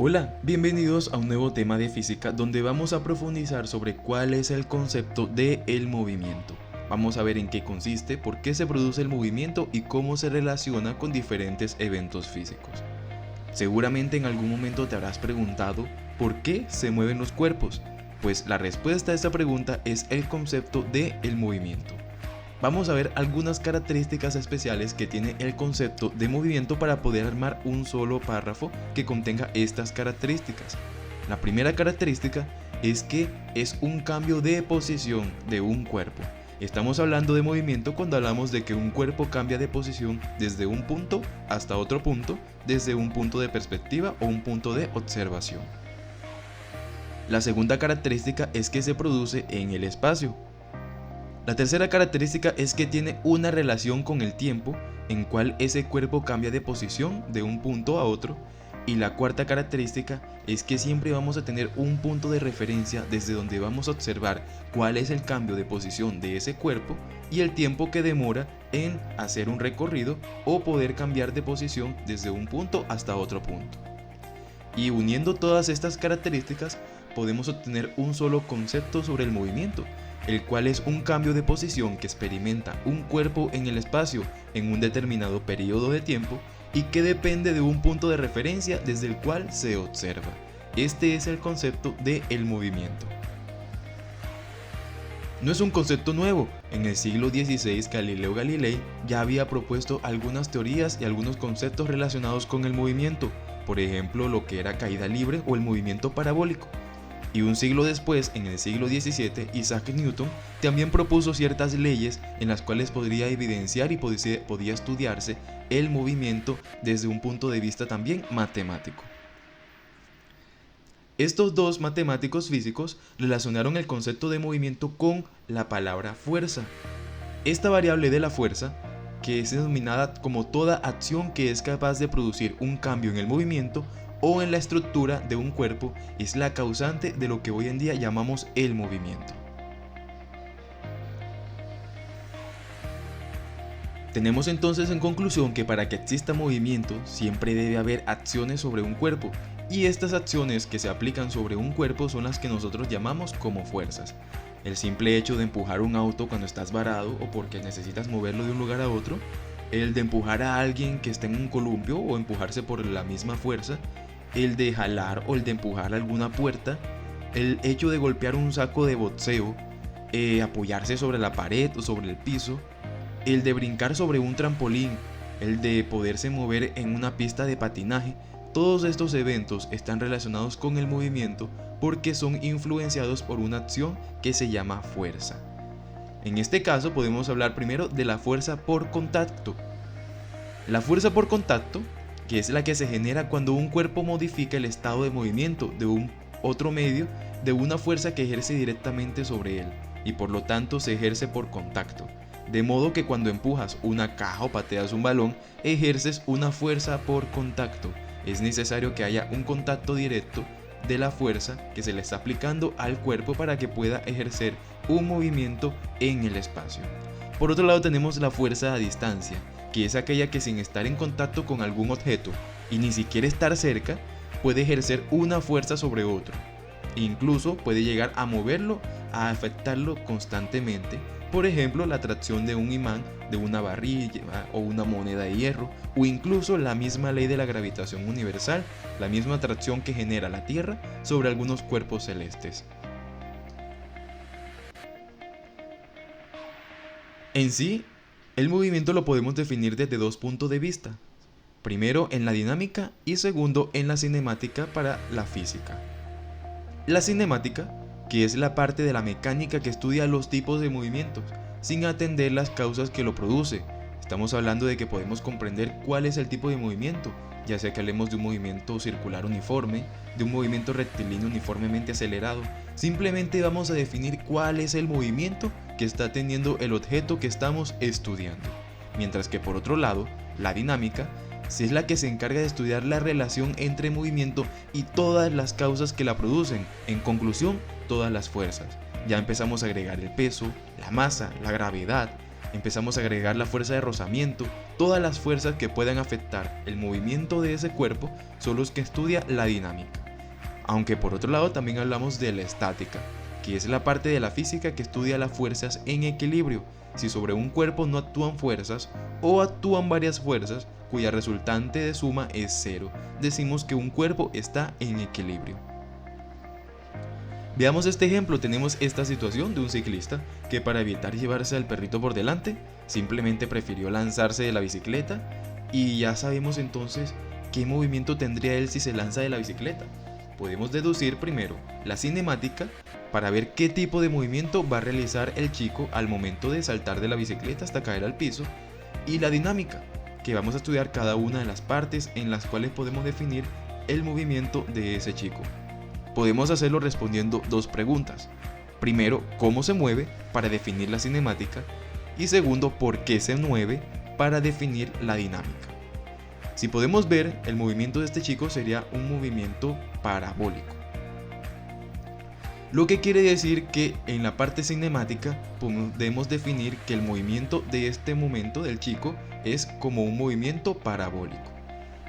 Hola, bienvenidos a un nuevo tema de física donde vamos a profundizar sobre cuál es el concepto de el movimiento. Vamos a ver en qué consiste, por qué se produce el movimiento y cómo se relaciona con diferentes eventos físicos. Seguramente en algún momento te habrás preguntado ¿por qué se mueven los cuerpos? Pues la respuesta a esta pregunta es el concepto de el movimiento. Vamos a ver algunas características especiales que tiene el concepto de movimiento para poder armar un solo párrafo que contenga estas características. La primera característica es que es un cambio de posición de un cuerpo. Estamos hablando de movimiento cuando hablamos de que un cuerpo cambia de posición desde un punto hasta otro punto, desde un punto de perspectiva o un punto de observación. La segunda característica es que se produce en el espacio. La tercera característica es que tiene una relación con el tiempo en cual ese cuerpo cambia de posición de un punto a otro. Y la cuarta característica es que siempre vamos a tener un punto de referencia desde donde vamos a observar cuál es el cambio de posición de ese cuerpo y el tiempo que demora en hacer un recorrido o poder cambiar de posición desde un punto hasta otro punto. Y uniendo todas estas características podemos obtener un solo concepto sobre el movimiento, el cual es un cambio de posición que experimenta un cuerpo en el espacio en un determinado periodo de tiempo y que depende de un punto de referencia desde el cual se observa. Este es el concepto de el movimiento. No es un concepto nuevo. En el siglo XVI, Galileo Galilei ya había propuesto algunas teorías y algunos conceptos relacionados con el movimiento, por ejemplo lo que era caída libre o el movimiento parabólico. Y un siglo después, en el siglo XVII, Isaac Newton también propuso ciertas leyes en las cuales podría evidenciar y podía estudiarse el movimiento desde un punto de vista también matemático. Estos dos matemáticos físicos relacionaron el concepto de movimiento con la palabra fuerza. Esta variable de la fuerza, que es denominada como toda acción que es capaz de producir un cambio en el movimiento o en la estructura de un cuerpo, es la causante de lo que hoy en día llamamos el movimiento. Tenemos entonces en conclusión que para que exista movimiento siempre debe haber acciones sobre un cuerpo, y estas acciones que se aplican sobre un cuerpo son las que nosotros llamamos como fuerzas. El simple hecho de empujar un auto cuando estás varado o porque necesitas moverlo de un lugar a otro, el de empujar a alguien que está en un columpio o empujarse por la misma fuerza, el de jalar o el de empujar alguna puerta, el hecho de golpear un saco de boxeo, apoyarse sobre la pared o sobre el piso, el de brincar sobre un trampolín, el de poderse mover en una pista de patinaje. Todos estos eventos están relacionados con el movimiento porque son influenciados por una acción que se llama fuerza. En este caso podemos hablar primero de la fuerza por contacto. La fuerza por contacto, que es la que se genera cuando un cuerpo modifica el estado de movimiento de un otro medio de una fuerza que ejerce directamente sobre él, y por lo tanto se ejerce por contacto. De modo que cuando empujas una caja o pateas un balón, ejerces una fuerza por contacto. Es necesario que haya un contacto directo de la fuerza que se le está aplicando al cuerpo para que pueda ejercer un movimiento en el espacio. Por otro lado tenemos la fuerza a distancia, que es aquella que sin estar en contacto con algún objeto y ni siquiera estar cerca, puede ejercer una fuerza sobre otro. Incluso puede llegar a moverlo, a afectarlo constantemente. Por ejemplo, la atracción de un imán, de una varilla o una moneda de hierro, o incluso la misma ley de la gravitación universal, la misma atracción que genera la Tierra sobre algunos cuerpos celestes. En sí, el movimiento lo podemos definir desde dos puntos de vista. Primero en la dinámica y segundo en la cinemática para la física. La cinemática, que es la parte de la mecánica que estudia los tipos de movimientos, sin atender las causas que lo produce. Estamos hablando de que podemos comprender cuál es el tipo de movimiento, ya sea que hablemos de un movimiento circular uniforme, de un movimiento rectilíneo uniformemente acelerado. Simplemente vamos a definir cuál es el movimiento que está teniendo el objeto que estamos estudiando. Mientras que por otro lado, la dinámica es la que se encarga de estudiar la relación entre movimiento y todas las causas que la producen, en conclusión, todas las fuerzas. Ya empezamos a agregar el peso, la masa, la gravedad, Empezamos a agregar la fuerza de rozamiento. Todas las fuerzas que puedan afectar el movimiento de ese cuerpo son los que estudia la dinámica. Aunque por otro lado también hablamos de la estática, que es la parte de la física que estudia las fuerzas en equilibrio. Si sobre un cuerpo no actúan fuerzas o actúan varias fuerzas cuya resultante de suma es cero, decimos que un cuerpo está en equilibrio. Veamos este ejemplo. Tenemos esta situación de un ciclista que, para evitar llevarse al perrito por delante, simplemente prefirió lanzarse de la bicicleta, y ya sabemos entonces qué movimiento tendría él si se lanza de la bicicleta. Podemos deducir primero la cinemática para ver qué tipo de movimiento va a realizar el chico al momento de saltar de la bicicleta hasta caer al piso, y la dinámica, que vamos a estudiar cada una de las partes en las cuales podemos definir el movimiento de ese chico. Podemos hacerlo respondiendo dos preguntas. Primero, ¿cómo se mueve?, para definir la cinemática, y segundo, ¿por qué se mueve?, para definir la dinámica. Si podemos ver, el movimiento de este chico sería un movimiento parabólico, lo que quiere decir que en la parte cinemática podemos definir que el movimiento de este momento del chico es como un movimiento parabólico.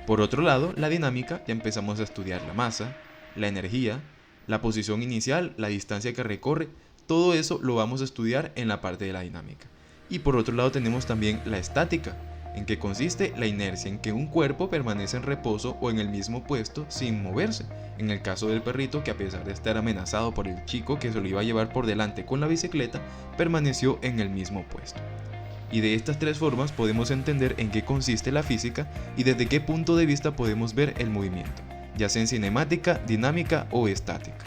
Por otro lado, la dinámica, ya empezamos a estudiar la masa, la energía, la posición inicial, la distancia que recorre. Todo eso lo vamos a estudiar en la parte de la dinámica. Y por otro lado tenemos también la estática, en que consiste la inercia, en que un cuerpo permanece en reposo o en el mismo puesto sin moverse. En el caso del perrito, que a pesar de estar amenazado por el chico que se lo iba a llevar por delante con la bicicleta, permaneció en el mismo puesto. Y de estas tres formas podemos entender en qué consiste la física y desde qué punto de vista podemos ver el movimiento, ya sea en cinemática, dinámica o estática.